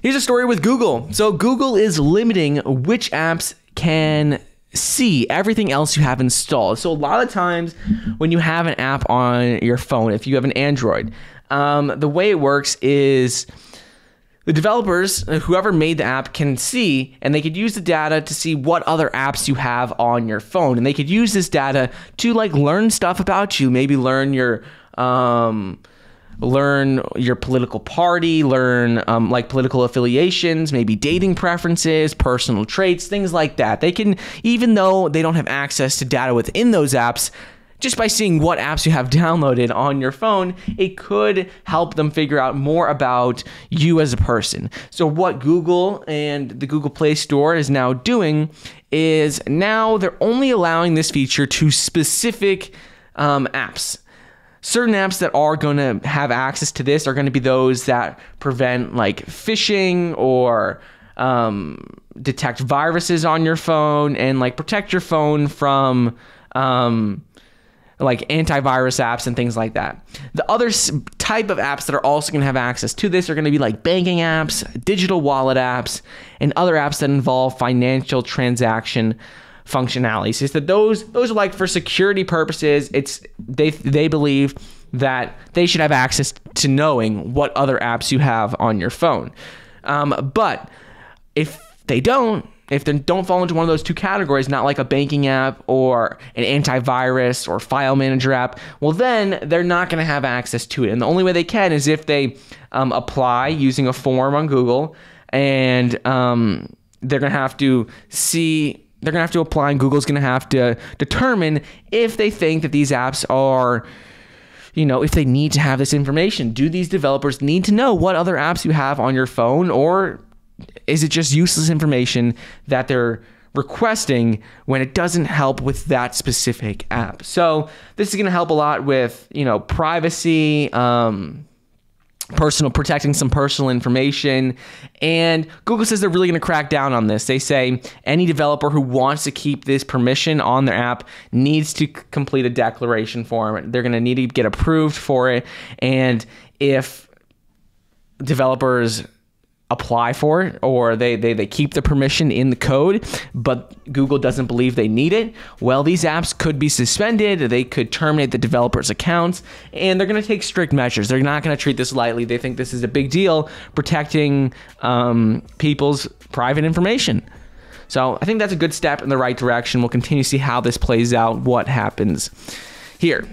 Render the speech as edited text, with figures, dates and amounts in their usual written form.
Here's a story with Google. So Google is limiting which apps can see everything else you have installed. So a lot of times when you have an app on your phone, if you have an Android, the way it works is the developers, whoever made the app, can see, and they could use the data to see what other apps you have on your phone. And they could use this data to like learn stuff about you, maybe learn your political party, learn like political affiliations, maybe dating preferences, personal traits, things like that. They can, even though they don't have access to data within those apps, just by seeing what apps you have downloaded on your phone, it could help them figure out more about you as a person. So what Google and the Google Play Store is now doing is now they're only allowing this feature to specific apps. Certain apps that are going to have access to this are going to be those that prevent like phishing or detect viruses on your phone and like protect your phone from like antivirus apps and things like that. The other type of apps that are also going to have access to this are going to be like banking apps, digital wallet apps, and other apps that involve financial transaction functionality. So that those are like for security purposes. It's they believe that they should have access to knowing what other apps you have on your phone. But if they don't fall into one of those two categories, not like a banking app or an antivirus or file manager app, well, then they're not going to have access to it. And the only way they can is if they apply using a form on Google, and they're going to have to apply, and Google's going to have to determine if they think that these apps are, if they need to have this information. Do these developers need to know what other apps you have on your phone, or is it just useless information that they're requesting when it doesn't help with that specific app? So this is going to help a lot with, privacy, protecting some personal information. And Google says they're really going to crack down on this. They say any developer who wants to keep this permission on their app needs to complete a declaration form. They're going to need to get approved for it. And if developers apply for it, or they keep the permission in the code, but Google doesn't believe they need it, well, these apps could be suspended. They could terminate the developers' accounts, and they're going to take strict measures. They're not going to treat this lightly. They think this is a big deal, protecting people's private information. So I think that's a good step in the right direction. We'll continue to see how this plays out, what happens here.